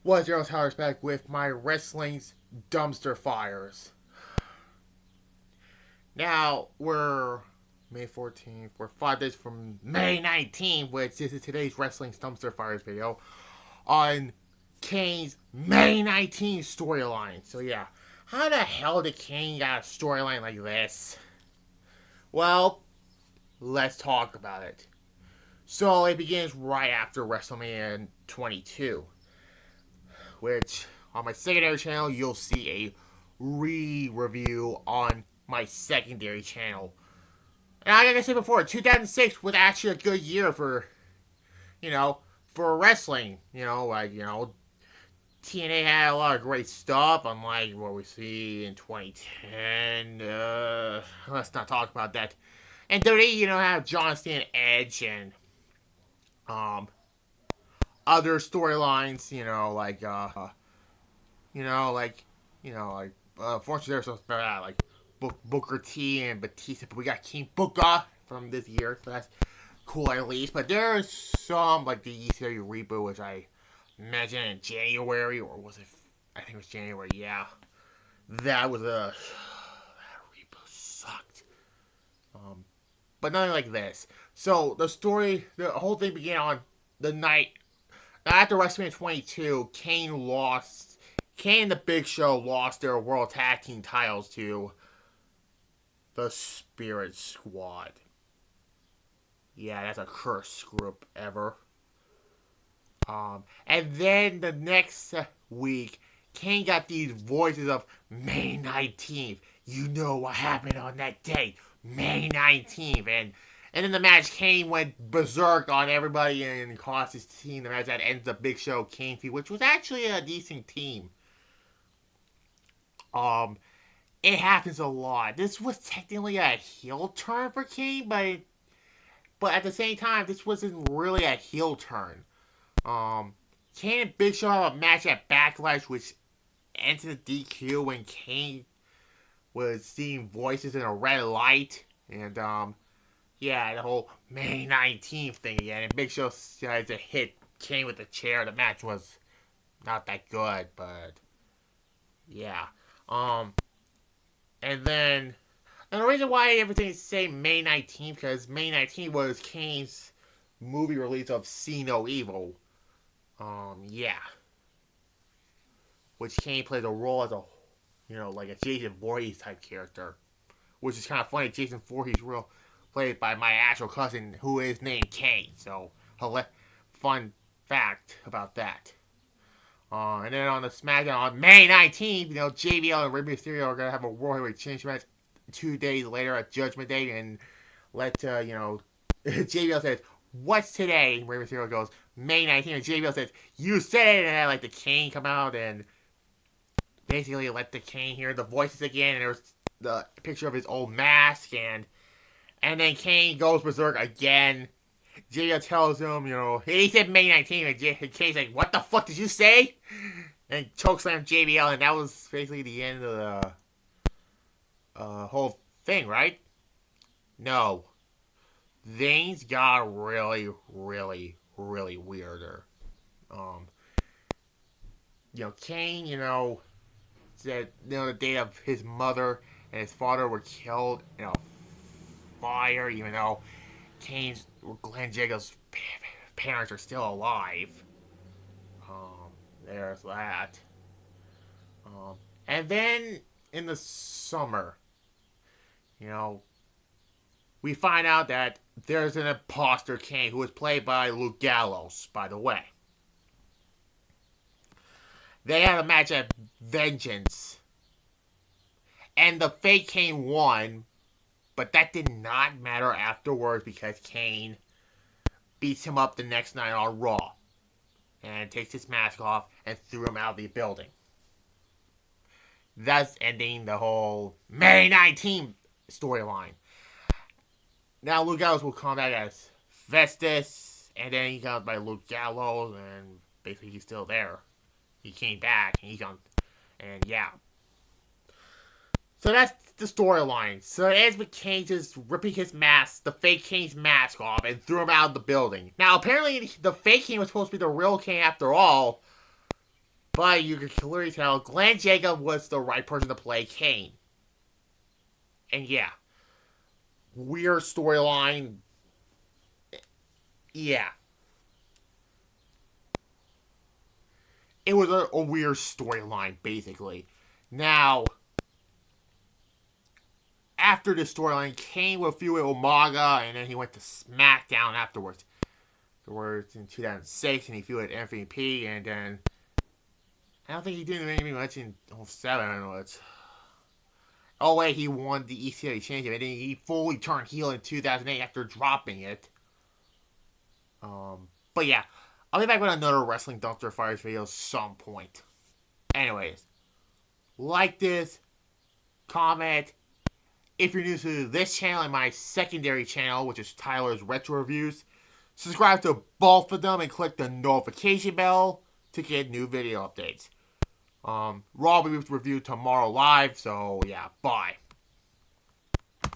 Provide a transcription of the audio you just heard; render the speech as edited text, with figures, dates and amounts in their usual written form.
Was your Towers back with my wrestling's Dumpsterfires. Now we're May 14th. We're 5 days from May 19th, which is today's wrestling's Dumpsterfires video on Kane's May 19th storyline. So yeah, how the hell did Kane got a storyline like this? Well, let's talk about it. So it begins right after WrestleMania 22, which on my secondary channel you'll see a re-review on my secondary channel. And like I said before, 2006 was actually a good year for, for wrestling. TNA had a lot of great stuff, unlike what we see in 2010. Let's not talk about that. And WWE, have John Cena, Edge, and other storylines, fortunately there's something bad, like Booker T and Batista, but we got King Booker from this year, so that's cool at least. But there's some, like the ECW reboot, which I imagine in January, or was it, I think it was January, yeah. That reboot sucked. But nothing like this. So the whole thing began on the night after WrestleMania 22. Kane and the Big Show lost their World Tag Team titles to the Spirit Squad. Yeah, that's a cursed group ever. And then the next week, Kane got these voices of May 19th. You know what happened on that day, May 19th. And in the match, Kane went berserk on everybody and cost his team the match that ends the Big Show Kane feud, which was actually a decent team. It happens a lot. This was technically a heel turn for Kane, but at the same time, this wasn't really a heel turn. Kane and Big Show have a match at Backlash, which ends in a DQ when Kane was seeing voices in a red light, and the whole May 19th thing again. And Big Show decided to hit Kane with the chair. The match was not that good, but yeah. And the reason why everything is saying May 19th, because May 19th was Kane's movie release of See No Evil. Which Kane plays a role as like a Jason Voorhees type character. Which is kind of funny. Jason Voorhees played by my actual cousin, who is named Kane. So, fun fact about that. And then on the SmackDown on May 19th, JBL and Rey Mysterio are going to have a World Heavyweight Championship match 2 days later at Judgment Day. And JBL says, what's today? And Rey Mysterio goes, May 19th. And JBL says, you said it. And then the Kane come out and basically let the Kane hear the voices again. And there's the picture of his old mask. And then Kane goes berserk again. JBL tells him, he said May 19th, and Kane's like, what the fuck did you say? And chokeslam JBL, and that was basically the end of the whole thing, right? No. Things got really, really, really weirder. Kane, said, the day of his mother and his father were killed in a fire, even though Glenn Jacobs' parents are still alive. There's that. And then in the summer, we find out that there's an imposter Kane who was played by Luke Gallows, by the way. They had a match at Vengeance, and the fake Kane won. But that did not matter afterwards because Kane beats him up the next night on Raw and takes his mask off and threw him out of the building. Thus ending the whole May 19th storyline. Now Luke Gallows will come back as Festus, and then he comes by Luke Gallows, and basically he's still there. He came back, and he's on, and yeah. So that's the storyline. So it ends with Kane just ripping his mask, the fake Kane's mask off, and threw him out of the building. Now, apparently, the fake Kane was supposed to be the real Kane after all. But you can clearly tell Glenn Jacob was the right person to play Kane. And yeah, weird storyline. Yeah. It was a weird storyline, basically. Now, after the storyline, Kane would feud with Umaga, and then he went to SmackDown afterwards. Afterwards, in 2006, and he feuded with MVP, and then I don't think he did anything much in 07. I don't know. Oh, wait, he won the ECW Championship, and then he fully turned heel in 2008 after dropping it. But yeah, I'll be back with another Wrestling Dumpsterfires video some point. Anyways, like this, comment. If you're new to this channel and my secondary channel, which is Tyler's Retro Reviews, subscribe to both of them and click the notification bell to get new video updates. Raw will be reviewed tomorrow live, so yeah, bye.